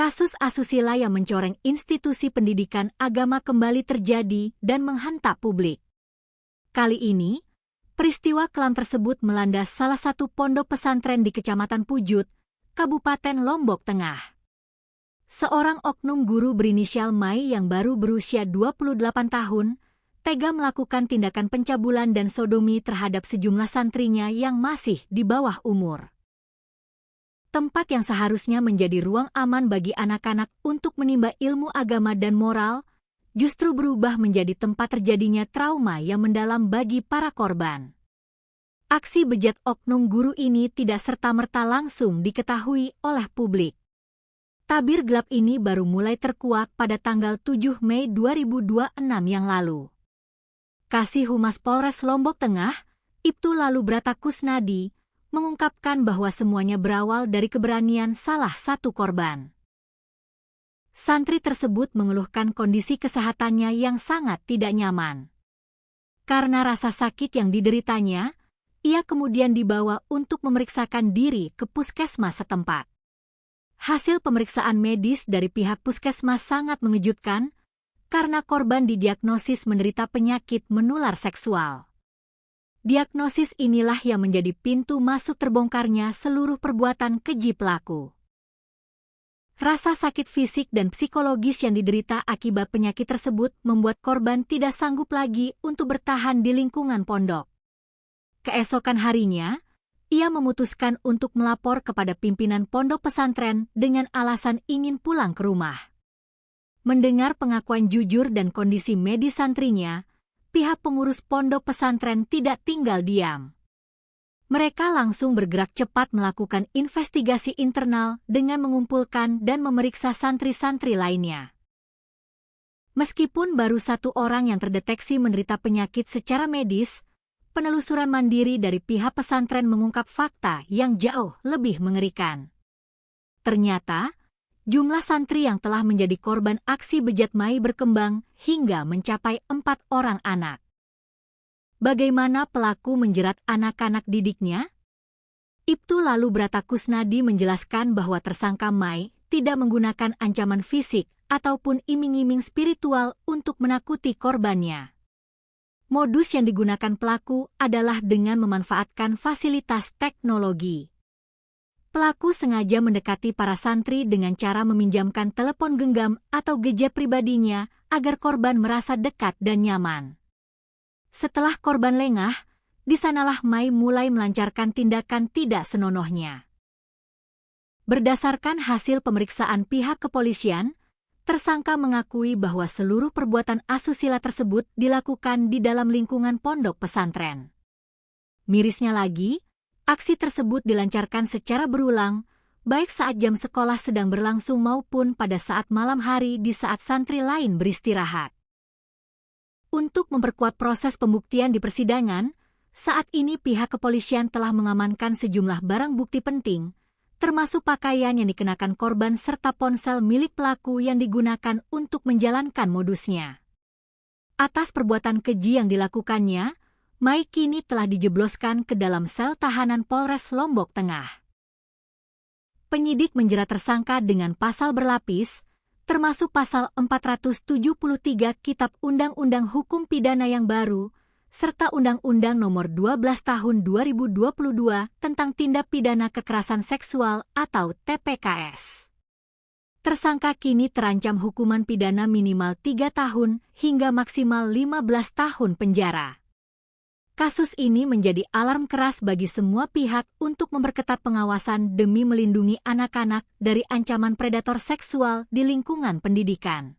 Kasus asusila yang mencoreng institusi pendidikan agama kembali terjadi dan menghantam publik. Kali ini, peristiwa kelam tersebut melanda salah satu pondok pesantren di Kecamatan Pujut, Kabupaten Lombok Tengah. Seorang oknum guru berinisial Mai yang baru berusia 28 tahun, tega melakukan tindakan pencabulan dan sodomi terhadap sejumlah santrinya yang masih di bawah umur. Tempat yang seharusnya menjadi ruang aman bagi anak-anak untuk menimba ilmu agama dan moral, justru berubah menjadi tempat terjadinya trauma yang mendalam bagi para korban. Aksi bejat oknum guru ini tidak serta-merta langsung diketahui oleh publik. Tabir gelap ini baru mulai terkuak pada tanggal 7 Mei 2026 yang lalu. Kasih Humas Polres Lombok Tengah, Ibtu Lalubrata Kusnadi, mengungkapkan bahwa semuanya berawal dari keberanian salah satu korban. Santri tersebut mengeluhkan kondisi kesehatannya yang sangat tidak nyaman. Karena rasa sakit yang dideritanya, ia kemudian dibawa untuk memeriksakan diri ke puskesmas setempat. Hasil pemeriksaan medis dari pihak puskesmas sangat mengejutkan, karena korban didiagnosis menderita penyakit menular seksual. Diagnosis inilah yang menjadi pintu masuk terbongkarnya seluruh perbuatan keji pelaku. Rasa sakit fisik dan psikologis yang diderita akibat penyakit tersebut membuat korban tidak sanggup lagi untuk bertahan di lingkungan pondok. Keesokan harinya, ia memutuskan untuk melapor kepada pimpinan pondok pesantren dengan alasan ingin pulang ke rumah. Mendengar pengakuan jujur dan kondisi medis santrinya, pihak pengurus pondok pesantren tidak tinggal diam. Mereka langsung bergerak cepat melakukan investigasi internal dengan mengumpulkan dan memeriksa santri-santri lainnya. Meskipun baru satu orang yang terdeteksi menderita penyakit secara medis, penelusuran mandiri dari pihak pesantren mengungkap fakta yang jauh lebih mengerikan. Ternyata, jumlah santri yang telah menjadi korban aksi bejat Mai berkembang hingga mencapai 4 orang anak. Bagaimana pelaku menjerat anak-anak didiknya? Ibtu Lalubrata Kusnadi menjelaskan bahwa tersangka Mai tidak menggunakan ancaman fisik ataupun iming-iming spiritual untuk menakuti korbannya. Modus yang digunakan pelaku adalah dengan memanfaatkan fasilitas teknologi. Pelaku sengaja mendekati para santri dengan cara meminjamkan telepon genggam atau gadget pribadinya agar korban merasa dekat dan nyaman. Setelah korban lengah, di sanalah Mai mulai melancarkan tindakan tidak senonohnya. Berdasarkan hasil pemeriksaan pihak kepolisian, tersangka mengakui bahwa seluruh perbuatan asusila tersebut dilakukan di dalam lingkungan pondok pesantren. Mirisnya lagi, aksi tersebut dilancarkan secara berulang, baik saat jam sekolah sedang berlangsung maupun pada saat malam hari di saat santri lain beristirahat. Untuk memperkuat proses pembuktian di persidangan, saat ini pihak kepolisian telah mengamankan sejumlah barang bukti penting, termasuk pakaian yang dikenakan korban serta ponsel milik pelaku yang digunakan untuk menjalankan modusnya. Atas perbuatan keji yang dilakukannya, Mai kini telah dijebloskan ke dalam sel tahanan Polres Lombok Tengah. Penyidik menjerat tersangka dengan pasal berlapis, termasuk pasal 473 Kitab Undang-Undang Hukum Pidana yang baru, serta Undang-Undang Nomor 12 Tahun 2022 tentang Tindak Pidana Kekerasan Seksual atau TPKS. Tersangka kini terancam hukuman pidana minimal 3 tahun hingga maksimal 15 tahun penjara. Kasus ini menjadi alarm keras bagi semua pihak untuk memperketat pengawasan demi melindungi anak-anak dari ancaman predator seksual di lingkungan pendidikan.